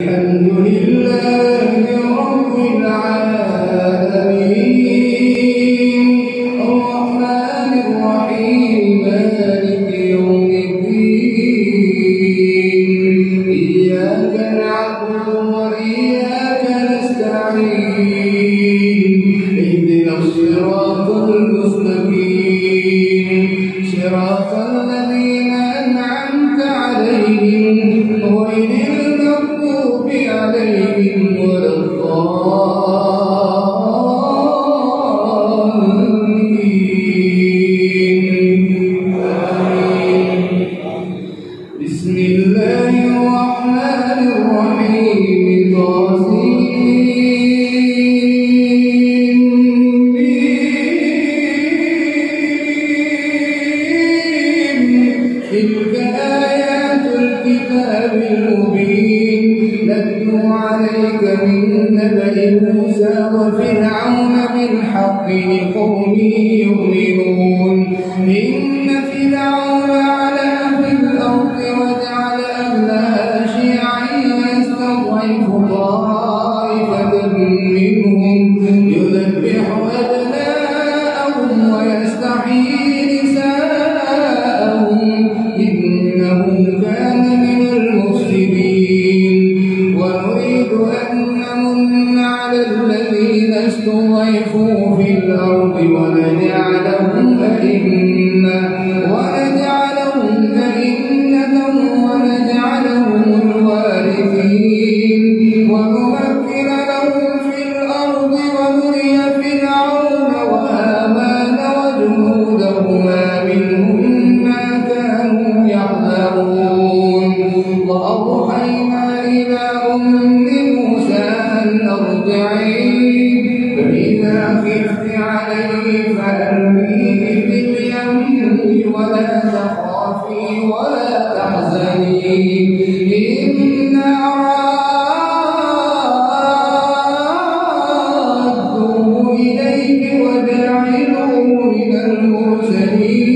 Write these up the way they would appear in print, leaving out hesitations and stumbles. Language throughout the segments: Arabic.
الحمد لله رب العالمين الرحمن الرحيم مالك يوم الدين إياك نعبد وإياك نستعين اهدنا الصراط المستقيم صراط الذين أنعمت عليهم غير المغضوب عليهم ولا الضالين. بسم الله الرحمن الرحيم تلك آيات الكتاب المبين نتلو عليك من نبأ موسى وفرعون بالحق لقوم يؤمنون. إن فرعون علا في الأرض وجعل أهلها شيعا يستضعف طائفة منهم يذبح أبناءهم ويستحيي نساءهم إنه كان من المفسدين. ونريد أن نمن على الذين استضعفوا في الأرض ونجعلهم أئمة ونجعلهم الوارثين ونمكن لهم في الأرض ونري فرعون وهامان وجنودهما منهم ما كانوا يعلمون. وأوحينا إلى أم موسى أن أرضعيه فإذا خفت عليه فألقيه في اليم ولا تخافي ولا تحزني إنا رادوه إليك وجاعلوه من المرسلين.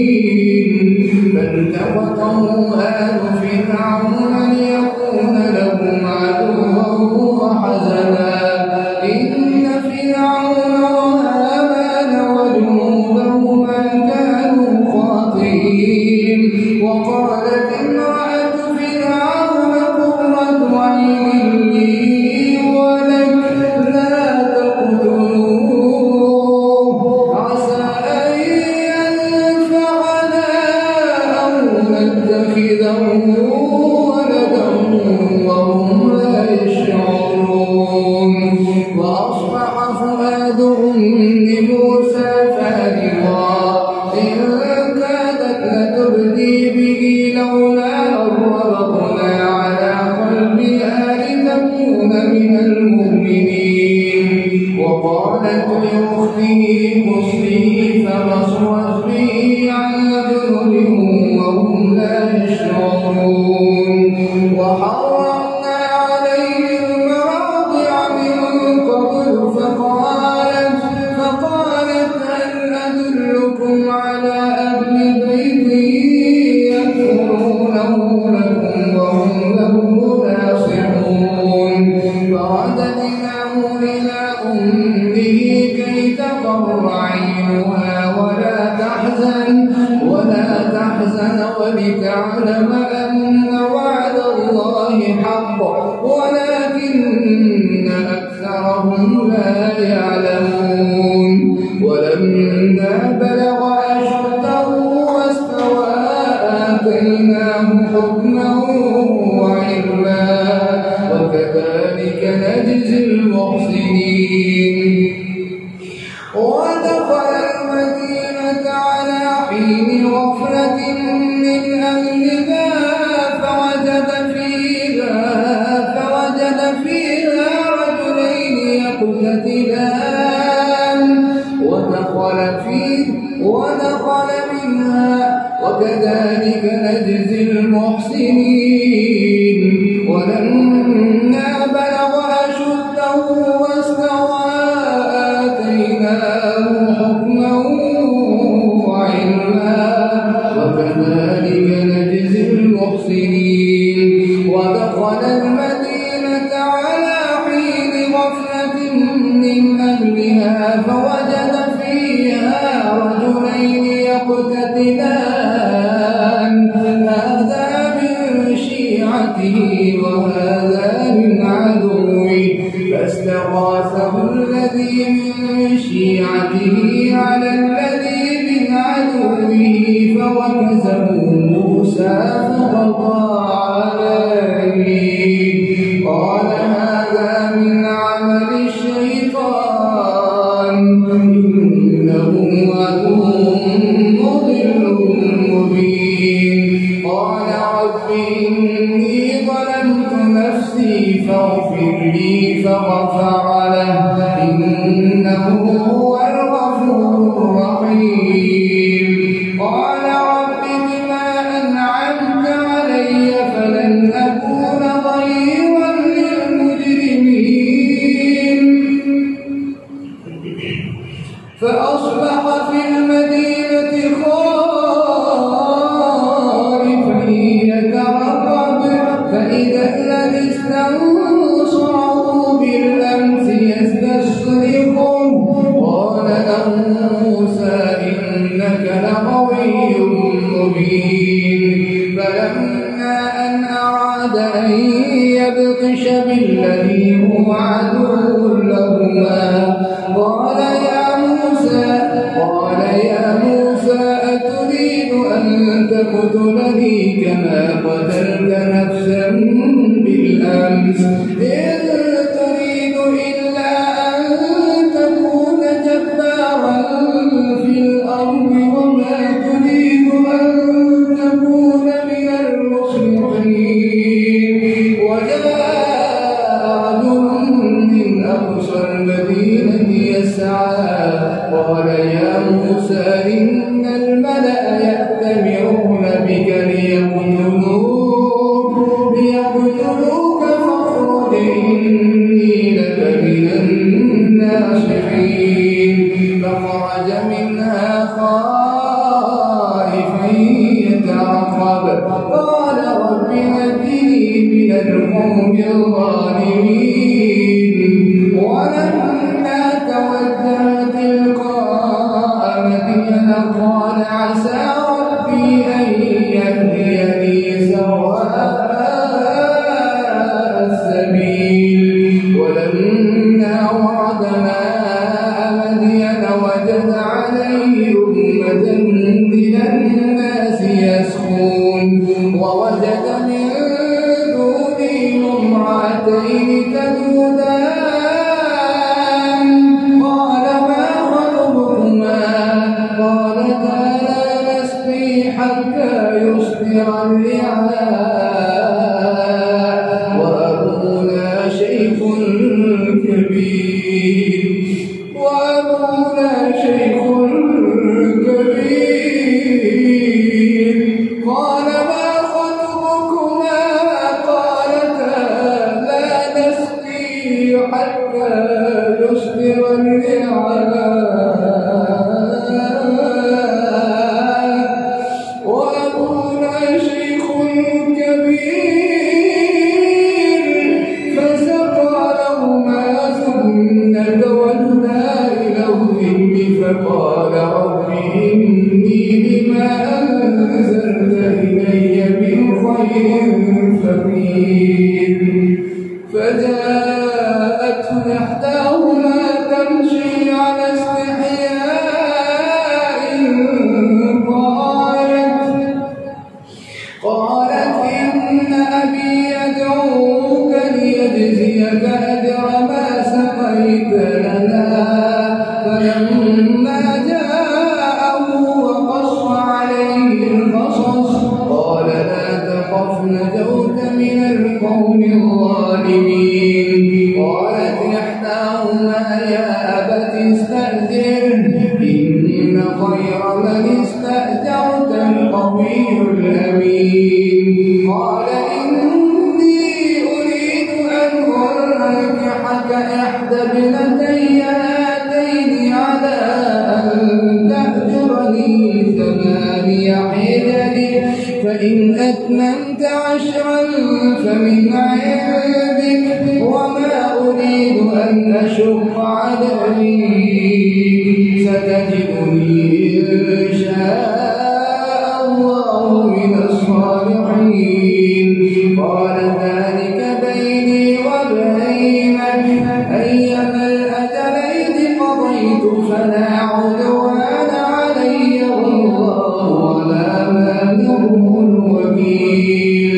فالتقطه آل فرعون ليكون لهم عدوا وحزنا إن فرعون وهامان وجنودهما كانوا خاطئين. وقالت امرأة فرعون قرة عين لي ولك لا تقتلوه عسى أن ينفعنا أو نتخذه ولدا وهم لا يشعرون. وأصبح فؤاد أم موسى فارغا إن كادت لتبدي به لولا أن ربطنا على قلبها لتكون من المؤمنين. وقالت لأخته قصيه فبصرت به عن جنب وهم لا يشعرون. وحرمنا عليه المراضع من قبل فقالت هل أدلكم على أهل بيت يكفرونه لكم وهم له ناصحون. فرددناه إلى أمه كي تقر عينها ولا تحزن ولتعلم أن وعد الله حق ولكن أكثرهم لا يعلمون. ولما بلغ أشده واستوى آتيناه حكما وعلما وكذلك نجزي المحسنين. ودخل المدينة على حين غفلة من أهلها فوجد فيها رجلين يقتتلان ودخل منها وكذلك نجزي المحسنين. ولما بلغ أشده واستوى آتيناه حكما وعلما وكذلك نجزي المحسنين. ودخل المدينة فوجد فيها رجلين يقتتلان هذا من شيعته وهذا من عدوه فاستغاثه الذي من شيعته على الذي من عدوه فوكزه موسى فقضى عليه قال هذا من عمل الشيطان إنه عدو مضل مبين قال رب إني ظلمت نفسي فاغفر لي فغفر له إنه هو الغفور الرحيم قال رب بما أنعمت علي فلن أكون ظهيرا للمجرمين فأصبح في المدينة خائفا يترقب فإذا الذي استنصره بالأمس يستصرخه قال له موسى إنك لقوي مبين فلما أن أراد أن يبطش بالذي هو عدو لهما قال يا موسى أتريد أن تقتلني كما قتلت نفسا بالأمس إن تريد إلا أن تكون جبارا في الأرض وما تريد أن تكون من المصلحين وجاء رجل من أقصى المدينة يسعى قال يا موسى إن الملأ يأتمرون بك ليقتلوك فاخرج إني لك من الناصحين فخرج منها خائفا يترقب قال رب نجني من القوم الظالمين ولما توجه تلقاء مدين قال عسى ربي أن يهديني سواء السبيل ولما ورد ماء مدين وجد عليه أمة من الناس يسقون ووجد من دونهم امرأتين تذودان قال ما خطبكما قالتا لا نسقي حتى يصدر الرعاء وأبونا شيخ كبير قال ما خطبكما قالتا لا نسقي حتى يصدر الرعاء وأبونا شيخ كبير فسقى لهما ثم تولى إلى الظل فقال رب إني لما أنزلت إلي من خير فقير فجاءته إحداهما تمشي على استحياء قالت إن أبي يدعوك ليجزيك أجر ما سقيت لنا فلما جاءه وقص عليه القصص قال لا تخف نجوت من القوم الظالمين قالت إحداهما يا أبت استأجره إن خير من استأجرت القوي الأمين قال إني أريد أن أنكحك إحدى ابنتي هاتين على أن تأجرني 8 حجج فإن أتممت 10 فمن عندك وما أريد أن أشق عليك اعتصمت فلا عدوان علي والله على ما نقول وكيل.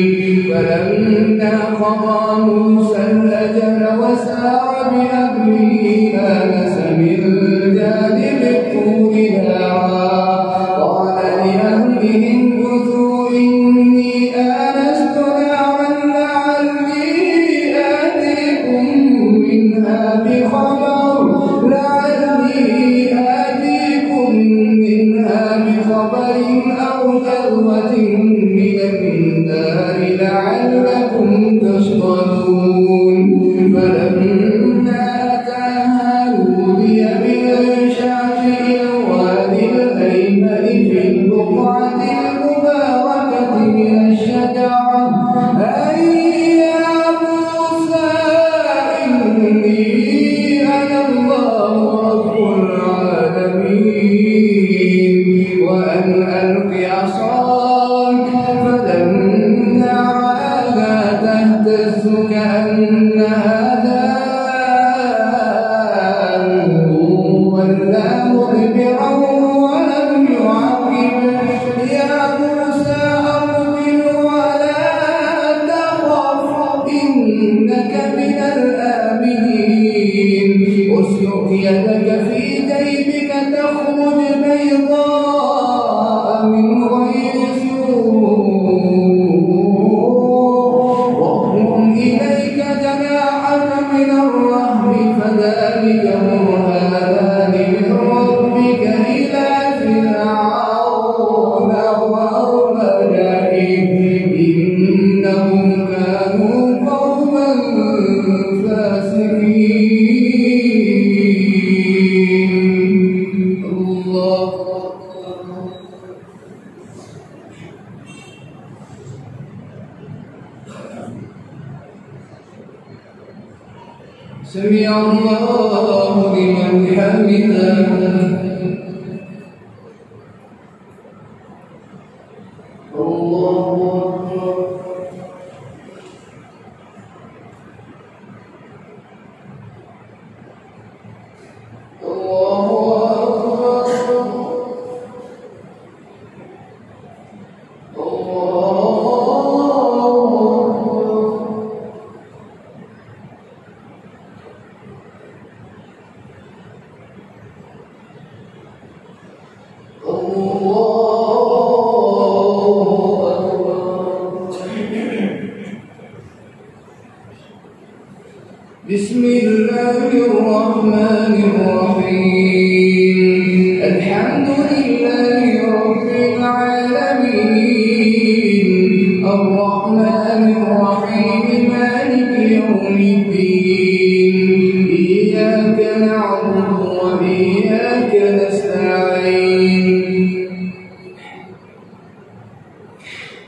فلما قضى موسى الأجل وسار بأهله آنس من جانب الطور نارا قال لأهلهم كثوا إني آنست نارا لعلي آتيكم منها بخبر أو جذوة من النار لعلكم تصطلون. فلما أتاها نودي من شاطئ الوادي الأيمن في البقعة المباركة من الشجرة أي يا موسى إني أنا الله رب العالمين وأن ألق عصاك. فلما رآها تهتز كأنها جان ولا مدبرا ولم يعقب. يا موسى أقبل ولا تخف إنك من الآمنين. اسلك يدك في جيبك تخرج بيضاء من غير سوء واضم إليك جناحك من الرهب فذلك برهانان من ربك إلى فرعون وملئه إنهم كانوا قوما فاسقين. الله سمع الله لمن حمده. الله أكبر. الله أكبر. بسم الله الرحمن الرحيم. الحمد لله رب العالمين الرحمن الرحيم مالك يوم الدين إياك نعبد وإياك نستعين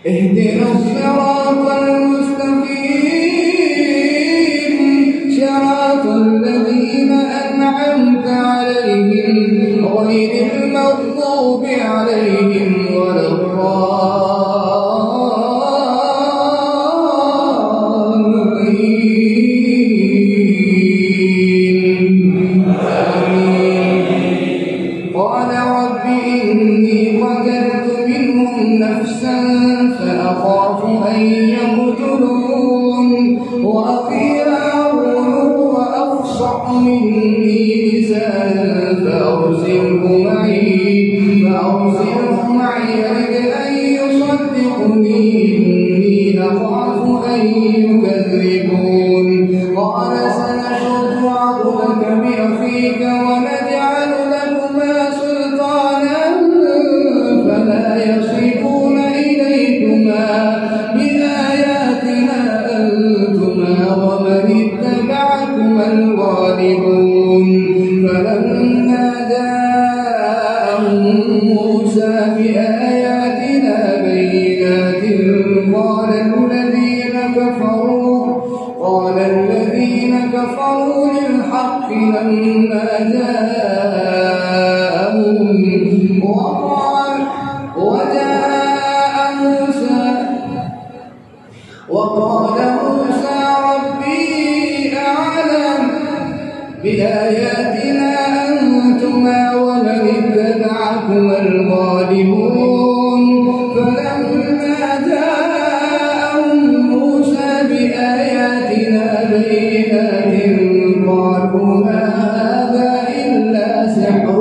اهدنا الصراط المستقيم صراط الذين أنعمت عليهم غير المغضوب عليهم ولا الضالين. قال رب إني قتلت منهم نفسا فأخاف أن يقتلون وأخي هارون هو أفصح مني لسانا فأرسله معي يرد أن يصدقني إني أخاف أن يكذبون. قال سنشد عضدك بأخيك ونجعل لكما سلطانا فلا يصلون إليكما بآياتنا أنتما ومن اتبعكما الغالبون. فلما جاءهم موسى بآياتنا بينات قال الذين كفروا للحق لما جاءهم وقال موسى ربي أعلم بآياتنا أنت بينات قالوا ما هذا إلا سحر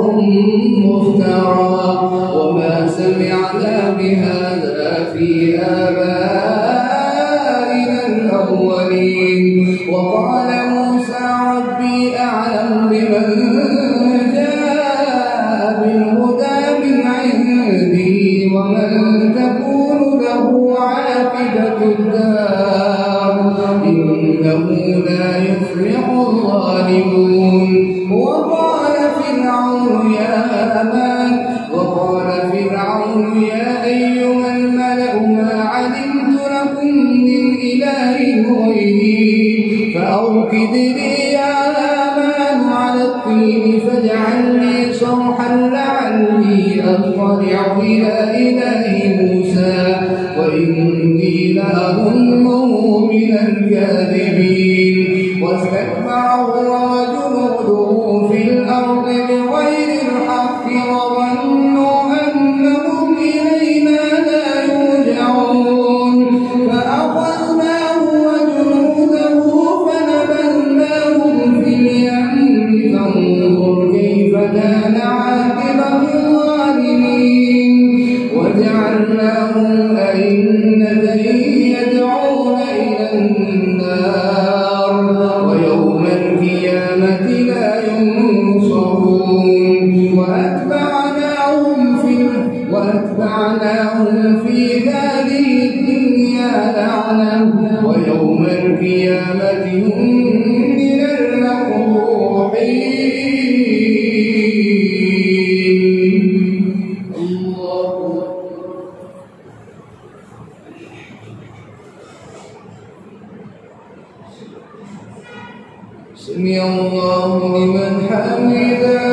مفترى وما سمعنا بهذا في آبائنا الأولين. وقال موسى ربي أعلم بمن جاء بالهدى من عنده ومن تكون له عاقبة الدار إنه لا يفلح الظالمون. وقال فرعون يا أيها الملأ ما علمت لكم من إله غيري فأوقد لي يا هامان على الطين فاجعل لي صرحا لعلي أطلع إلى إله موسى وإني لأظنه من الكاذبين. واستكبر هو وجنوده في الأرض بغير الحق وظنوا أنهم إلينا لا يرجعون فأخذناه وجنوده فنبذناهم في اليم فانظر كيف كان عاقبة الظالمين. وجعلناهم أئمة يدعون إلى النار ويوم القيامة لا ينصرون. وأتبعناهم في هذه الدنيا لعنة ويوم القيامة هم من المقبوحين. الله سمع الله لمن حمده.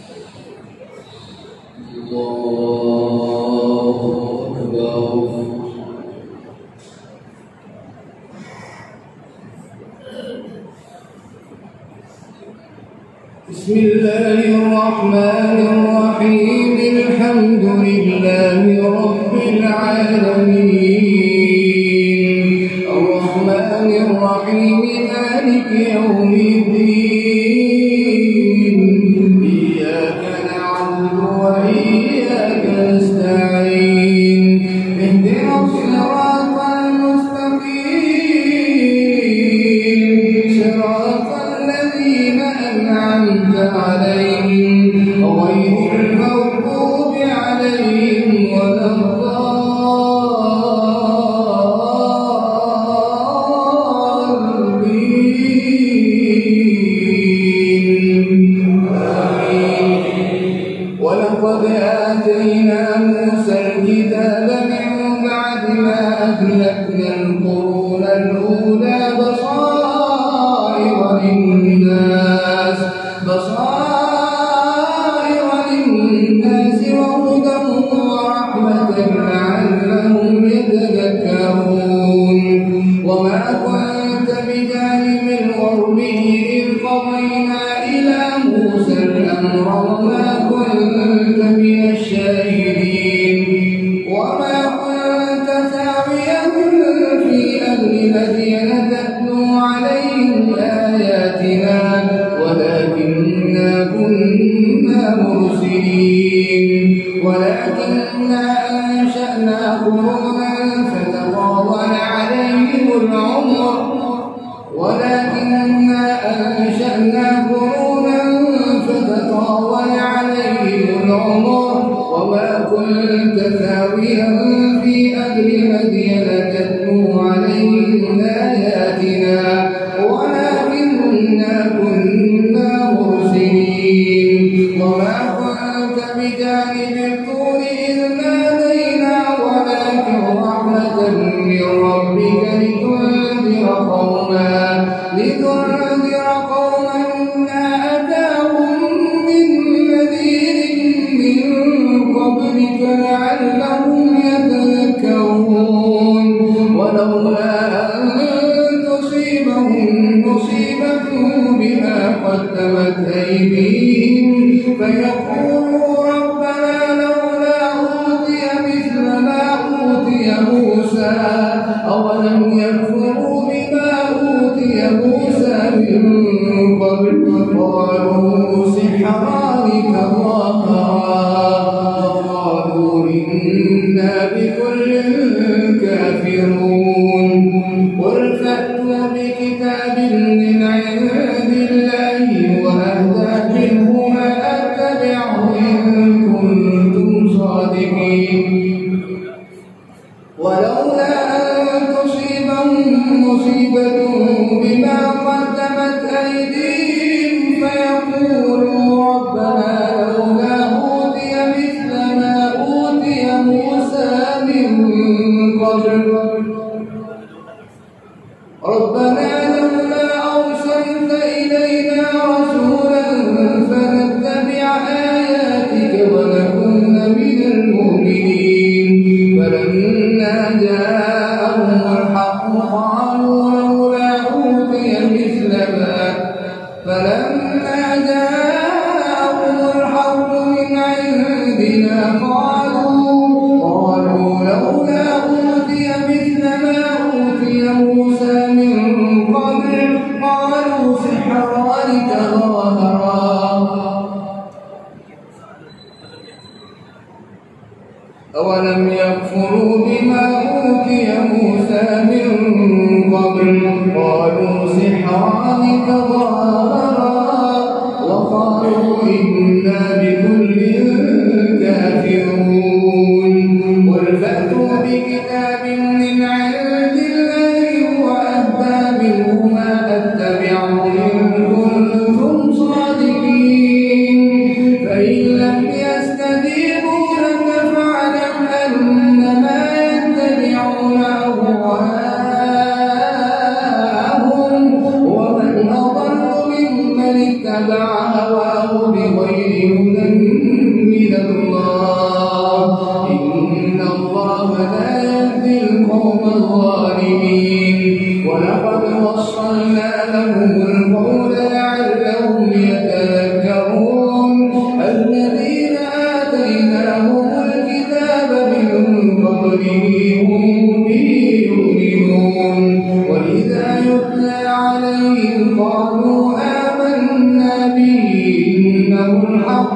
بسم الله الرحمن الرحيم الحمد لله رب العالمين الرحمن الرحيم مالك يوم الدين إياك نعبد وإياك نستعين اهدنا الصراط المستقيم صراط الذين أنعمت عليهم غير المغضوب عليهم ولا الضالين. ولقد آتينا موسى الكتاب من بعد ما أهلكنا القرون الأولى بصائر للناس وهدى ورحمة لعلهم يتذكرون. وما كنت بجانب الغربي إذ قضينا إلى موسى الأمر وما كنت من الشاهدين وما كنت ساويا في أهل مدين تتلو عليهم آياتنا ولكننا كنا مرسلين. ولكننا أنشأنا قرونا فتطاول عليهم العمر وما كنت ثاويا في أهل مدين تتلو عليهم آياتنا ولكننا كنا مرسلين. وما كنت بجانب الطور إذ نادينا ولكن رحمة من ربك لتنذر قوما ما أتاهم من نذير من قبلك لعلهم يتذكرون. ولولا أن تصيبهم مصيبة بما قدمت أيديهم فيقولوا ربنا لولا أوتي مثل ما أوتي موسى أولم يكفروا بما أوتي موسى من قبل قالوا سحران تظاهرا وقالوا إنا بكل كافرون. قل فأتوا بكتاب من عند الله وأهدى منهما أتبعه إن كنتم صادقين. ولولا أن تصيبهم مصيبة بما قدمت أيديهم فيقولوا ربنا لولا أوتي مثل ما أوتي موسى من قبل ربنا لولا أرسلت إلينا رسولا فنتبع آياتك ونكون من المؤمنين. فلما جاءهم الحق قالوا لولا أوتي مثل ما فلما جاءهم الحق من عندنا قالوا لولا أوتي مثل ما أوتي موسى من قبل قالوا سحران تظاهرا أولم يكفروا بما أوتي موسى من قبل قالوا سحران تظاهرا وقالوا إنا بكل كافرون. قل فأتوا بكتاب من عند الله وأهدى منهما أتبعه إن كنتم صادقين. فإن لم يستجيبوا لك فاعلم أنما يتبعون أهواءهم ومن أضل ممن اتبع هواه بغير هدى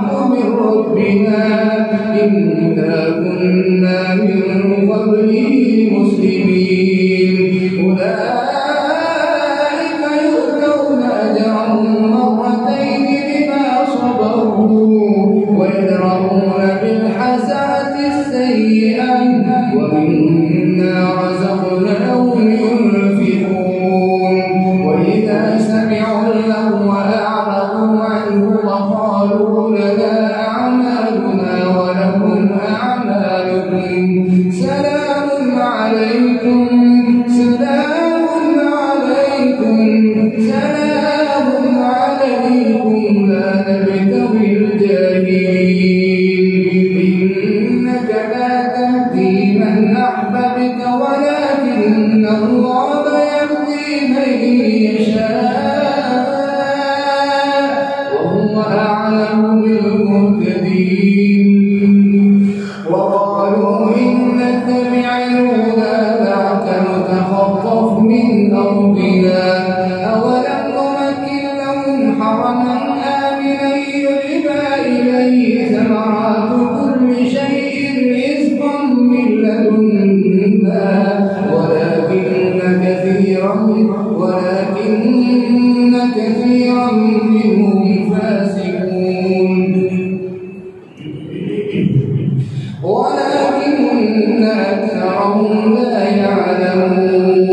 الحق من ربنا إنا كنا من قبله مسلمين أولئك يؤتون أجرهم مرتين بما صبروا ويدرؤون بالحسنة السيئة ومما رزقناهم ينفقون وإذا سمعوا اللغو أعرضوا عنه وقالوا لنا أعمالنا ولكم أعمالكم سلام عليكم سلام عليكم سلام عليكم لا نبتغي الجاهلين إنك لا تهدي من أحببت ولكن الله يهدي من يشاء وهو أعلم بالمهتدين وقالوا إن نتبع الهدى معك نتخطف من أرضنا أولم نمكن لهم حرما آمنا يجبى إليه ثمرات كل شيء رزقا من لدنا ولكن كثيرا منهم فاسقون ولكن أكثرهم لا يعلمون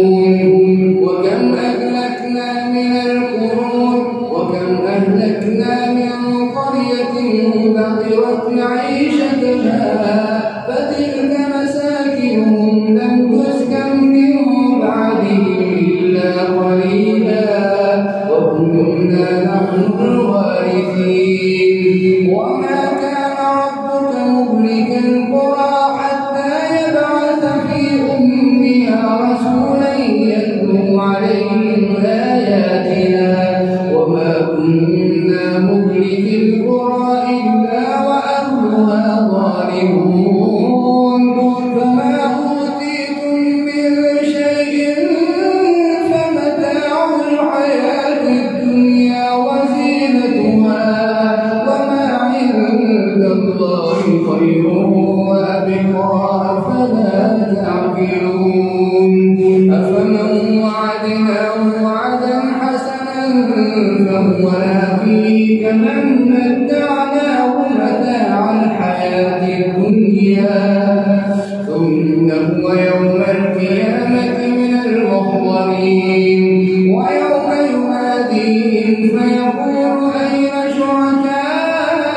وكم أهلكنا من قرية بطرت معيشتها فتلك مساكنهم لم تسكن من بعدهم إلا قليلا وكنا نحن الوارثين وما كان ربك مهلك القرى حتى يبعث في أمها رسولا يتلو عليهم آياتنا وما كنا مهلك القرى إلا وأهلها ظالمون فما أوتيتم من شيء فمتاع الحياة الدنيا وزينتها وما عند الله خير وأبقى أفلا تعقلون أفمن وعدناه وعدا حسنا فهو لاقيه كمن متعناه متاع الحياة الدنيا ثم هو يوم القيامة من المحضرين ويوم يناديهم فيقول أين شركائي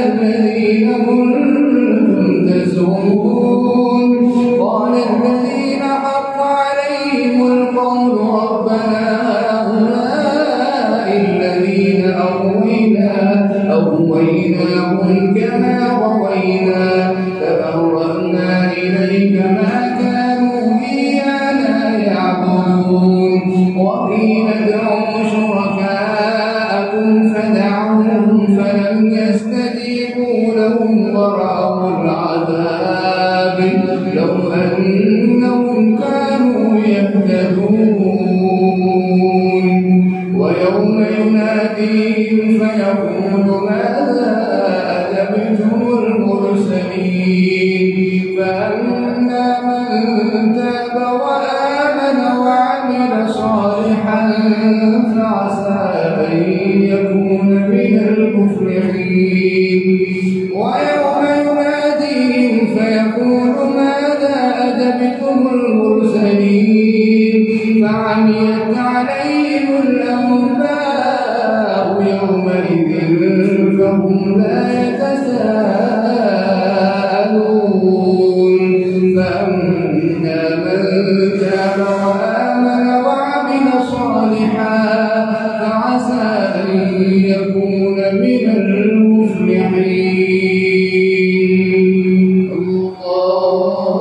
الذين كنتم تزعمون قال الذين حق عليهم القول ربنا هؤلاء الذين أغويناهم كما غوينا تبرأنا إليك ما كانوا إيانا يعبدون وقيل ادعوا شركاءكم فدعوهم فلم يستجيبوا لهم ورأوا العذاب لو أنهم كانوا يهتدون ويوم يناديهم فيقول ماذا أجبتم المرسلين فأما من تاب وآمن وعمل صالحا فعسى أن يكون من المفلحين ويوم يناديهم فيقول ماذا أجبتم المرسلين فعميت عليهم الأنباء يومئذ فهم لا يتساءلون فأما من تاب وآمن وعمل صالحا فعسى أن يكون من المفلحين الله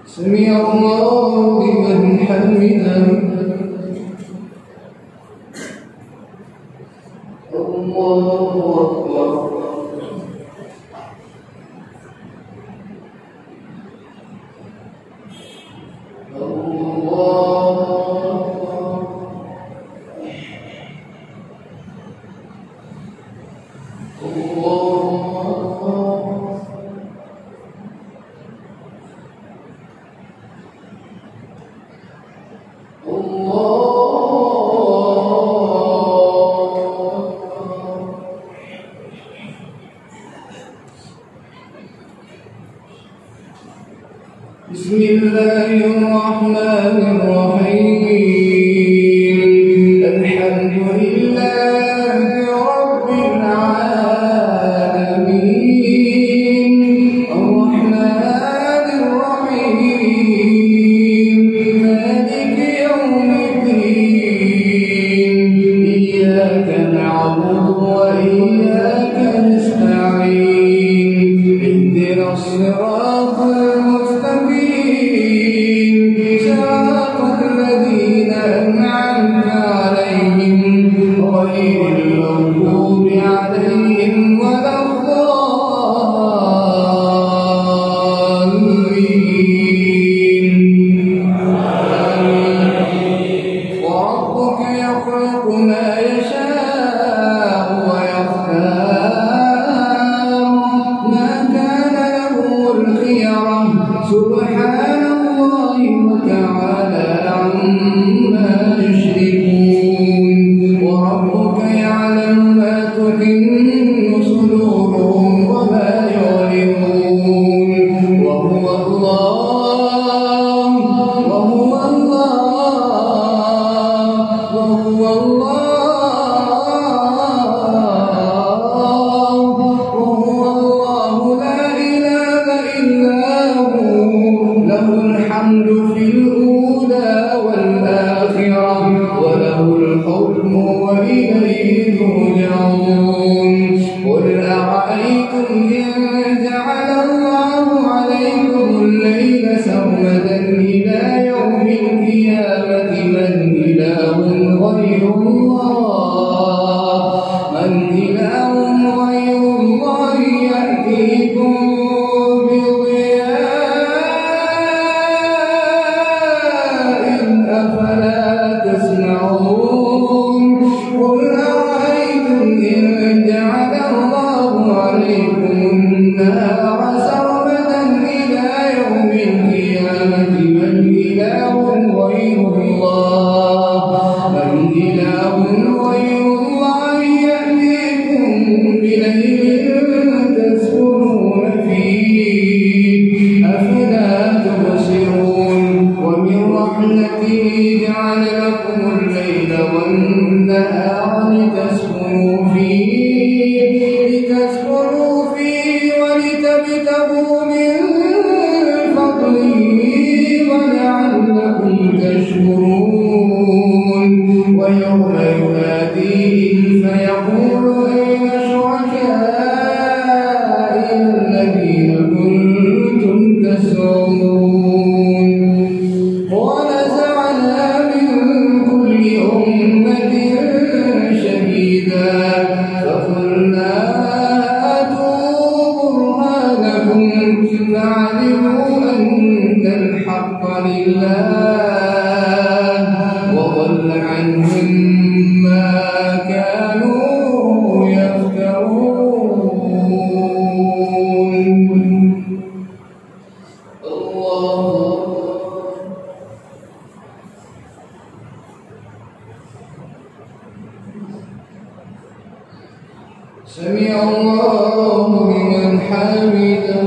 سمع الله لمن حمده بسم الله الرحمن الرحيم الحمد لله رب العالمين الرحمن الرحيم مالك يوم الدين إياك نعبد وإياك نستعين اهدنا الصراط سبحان الله وتعالى عما يشركون وربك يعلم ما تكن صدورهم وما يعلنون وهو الله وهو الله وهو الله لا إله إلا هو له الحمد في الأولى والآخرة وله الحكم وإليه ترجعون قل أرأيتم إن جعل الله عليكم الليل سرمدا إلى يوم القيامة من إله غير الله يأتيكم جعل لكم الليل والنهار لتسكنوا فيه ولتبتغوا من فضله ولعلكم تشكرون ويوم يناديهم فيقول أين شركائي الذين كنتم تزعمون ونزعنا من كل أمة شهيدا فقلنا هاتوا برهانكم فعلموا أن الحق لله وضل عنهم ما كانوا يفترون. الله سمع الله لمن حمده.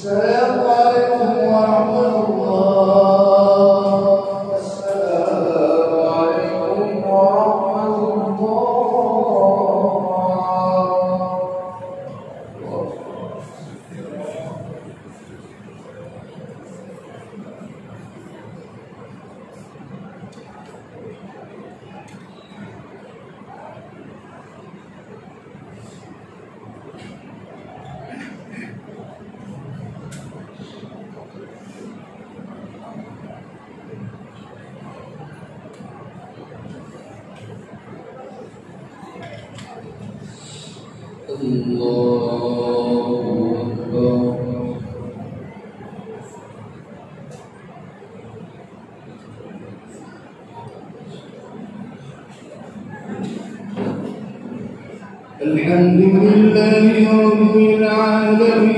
السلام عليكم ورحمة الله. السلام عليكم ورحمة الحمد لله رب العالمين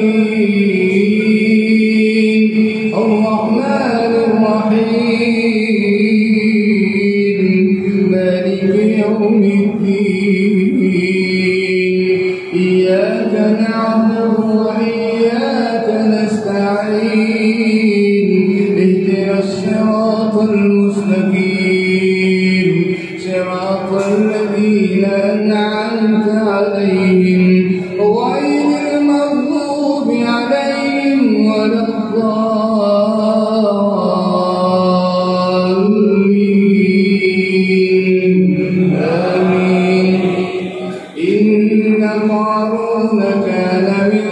الرحمن الرحيم مالك يوم الدين إياك نعبد وإياك نستعين اهدنا الصراط المستقيم صراط الذين أنعمت عليهم غير المغضوب عليهم ولا الضالين آمين. إن قارون كان من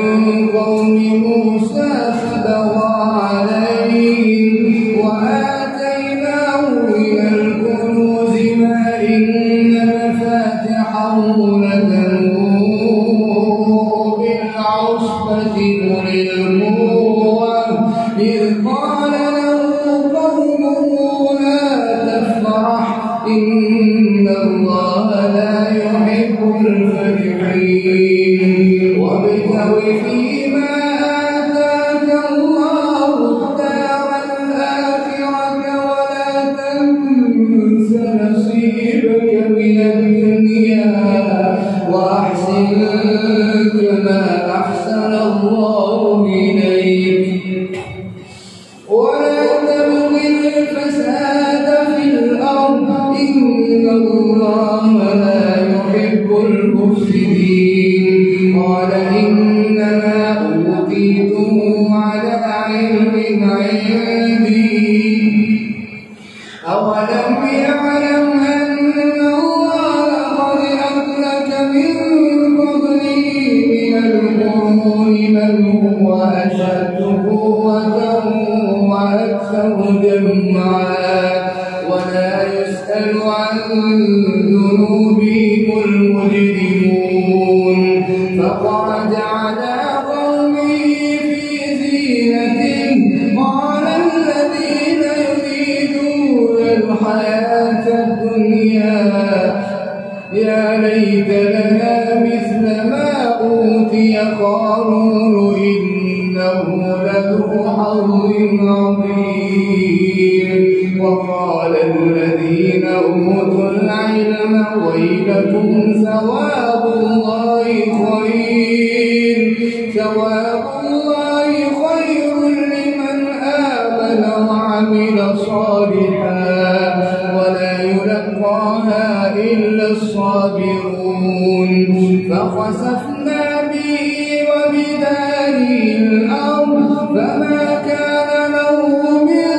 قوم موسى فبغى عليهم وآتيناه من الكنوز ما إن مفاتحه لتنوء بالعصبة أولي القوة إذ قال له قومه لا تفرح إن الله لا يحب الفرحين وابتغ فيما آتاك الله الدار الآخرة ولا تنس نصيبك من الدنيا وأحسن كما أحسن الله إليك ولا تبغ الفساد في الأرض إن الله لا يحب المفسدين. قال إنما أوتيته على علم عندي أولم يعلم أن الله قد أهلك من قبله من القرون من هو أشد قوة وأكثر جمعا ولا يسأل عن ذنوبهم المجرمون. فخرج على قومه في زينته قال الذين يريدون الحياة الدنيا يا ليت لنا مثل ما أوتي قارون إنه لذو حظ عظيم. وقال الذين أوتوا العلم ويلكم ثواب الله خير لمن آمن وعمل صالحا ولا يلقاها إلا الصابرون. فخسفنا به وبداره الأرض فما كان له من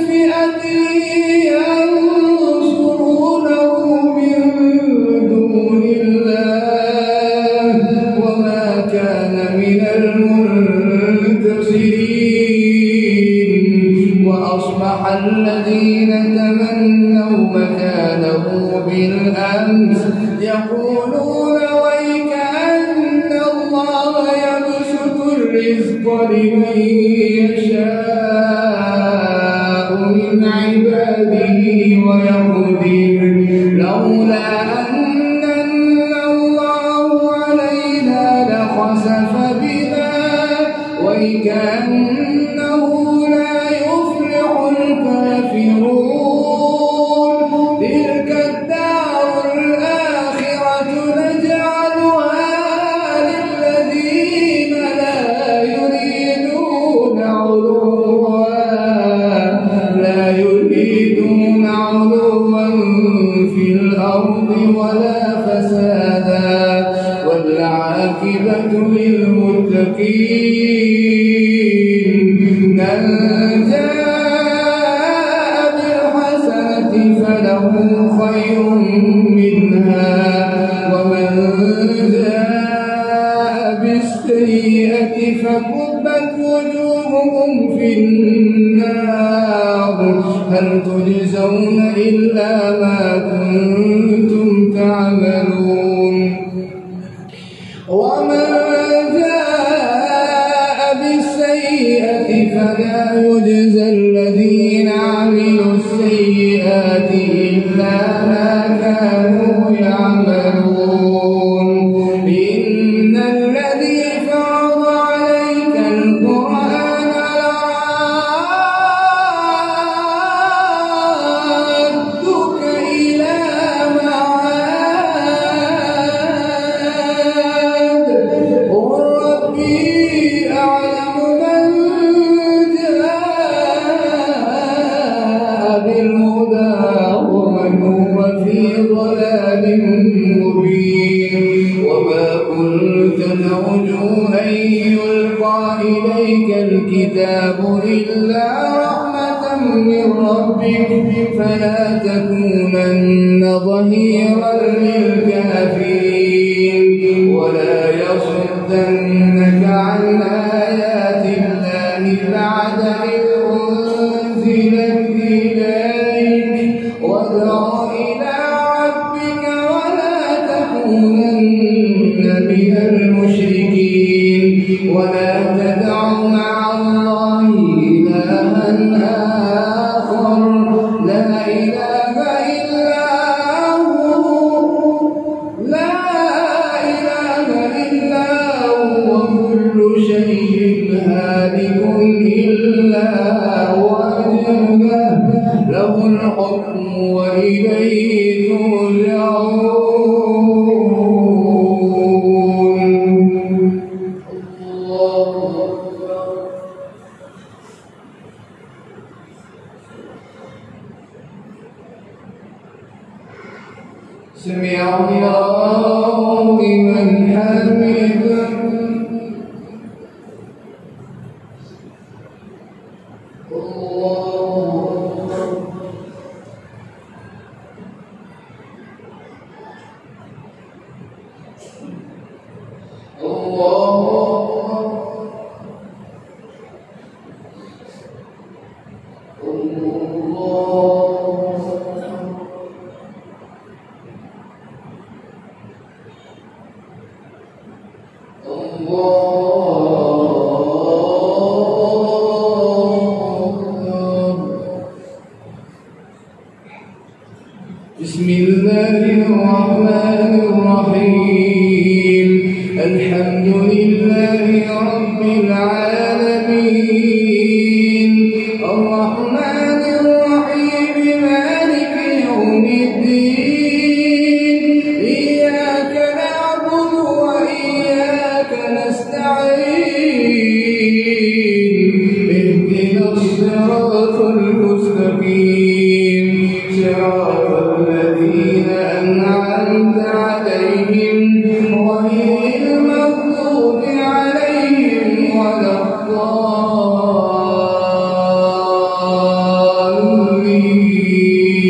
فئة ينصرونه من دون الله وما كان من المنتصرين. وأصبح الذين تمنوا مكانه بالأمس يقولون ويكأن الله يبسط الرزق لمن يشاء من عباده ويقدر لولا أن الله علينا لخسف بنا ويكأنه لا يفلح الكافرون. تلك الدار الآخرة نجعلها للذين لا يريدون يريدون علوا في الأرض ولا فسادا والعاقبة للمتقين من جاء بالحسنة فله خير منها ومن جاء بالسيئة فكبت وجوههم في النار هل تجزون إلا ما كنتم تعملون ومن جاء بالسيئة فلا يجزى الذين عملوا السيئات إلا ما كانوا يعملون إن الذي فرض عليك القرآن لرادك إلى معاد قل ربي أعلم من جاء بالهدى ومن هو في ضلال مبين وما كنت ترجو أن يلقى إليك الكتاب إلا رحمة من ربك فلا تكونن ظهيرا للكافرين ولا يصدنك عن آيات الله بعد إذ أنزلت إليك وادع إلى ربك ولا تكونن من المشركين ولا تدع مع الله إلها آخر لا إله إلا هو كل شيء هالك إلا وجهه له الحكم وإليه ترجعون الله أكبر سمع الله لمن حمده بسم الله الرحمن الرحيم الحمد لله رب العالمين الرحمن الرحيم مالك يوم الدين إياك نعبد وإياك نستعين اهدنا الصراط المستقيم صراط الذين أنعمت عليهم غير المغضوب عليهم ولا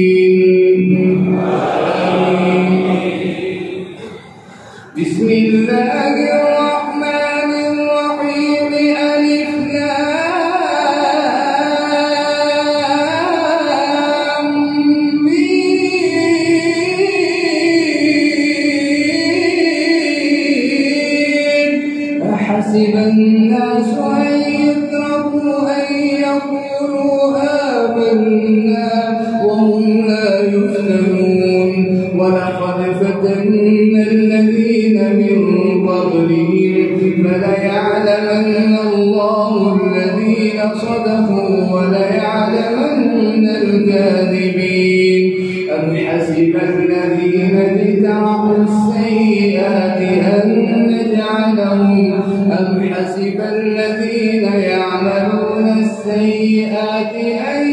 الضالين بسم الله الرحمن الرحيم ألف لام ميم أحسب الناس أن يتركوا أن يقولوا آمنا وهم لا يفتنون ولقد فتنا الذين من قبلهم فليعلمن الله الذين صدقوا وليعلمن الكاذبين أم حسب الذين اجترحوا السيئات أن نجعلهم أم حسب الذين يعملون السيئات أن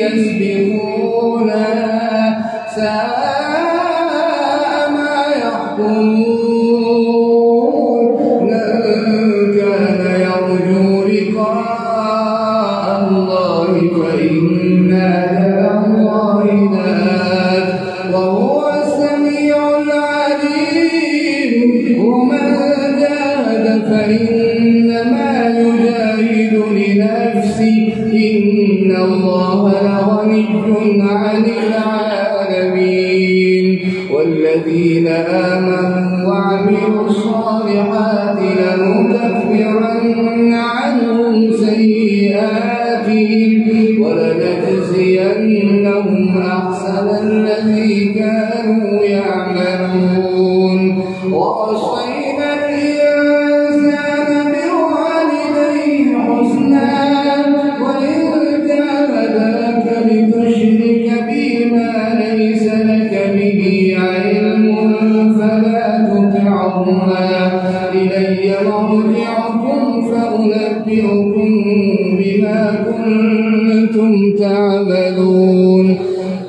يسبقوا ساء ما يحكمون. من كان يرجو لقاء الله فإن أجل الله لآت وهو السميع العليم. ومن جاهد فإنما يجاهد لنفسه إن الله لغني عن العالمين. والذين آمنوا وعملوا الصالحات لنكفرن عنهم سيئاتهم ولنجزينهم أحسن الذي كانوا يعملون. ووصينا الإنسان بوالديه حسنا وإن جاهداك لتشرك بما ليس لك به علم فلا تطعهما إلي مرجعكم فأنبئكم بما كنتم تعملون.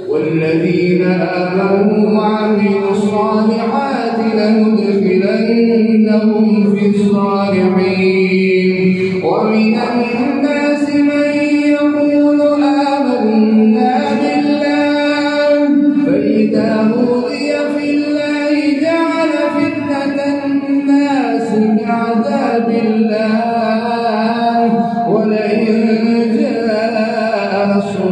والذين آمنوا وعملوا الصالحات لندخلنهم في الصالحين. ومن الناس من يقول آمنا بالله فإذا أوذي في الله جعل فتنة الناس كعذاب الله ولئن جاء نصر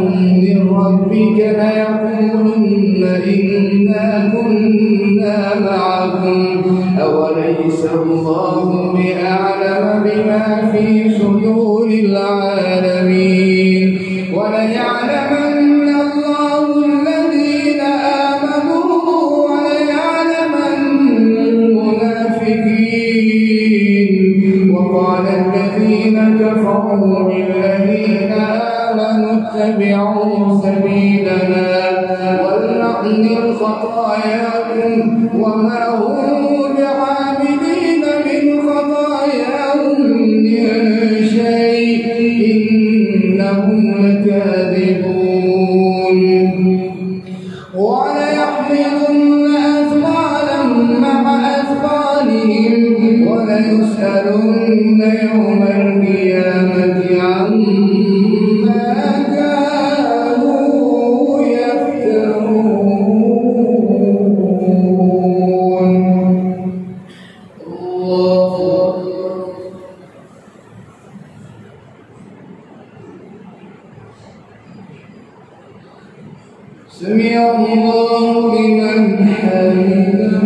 من ربك ليقولن إنا كنا معكم أوليس الله بأعلم بما في صدور العالمين. وليعلمن الله الذين آمنوا وليعلمن المنافقين. وقال الذين كفروا للذين آمنوا اتبعوا سبيلنا ولنحمل خطاياكم وما هم بعاملين من خطاياهم من شيء إنهم لكاذبون. وليحملن أثقالهم مع أثقالهم وليسألن يوم القيامة عما كانوا يفترون. الله سمع الله لمن حمده.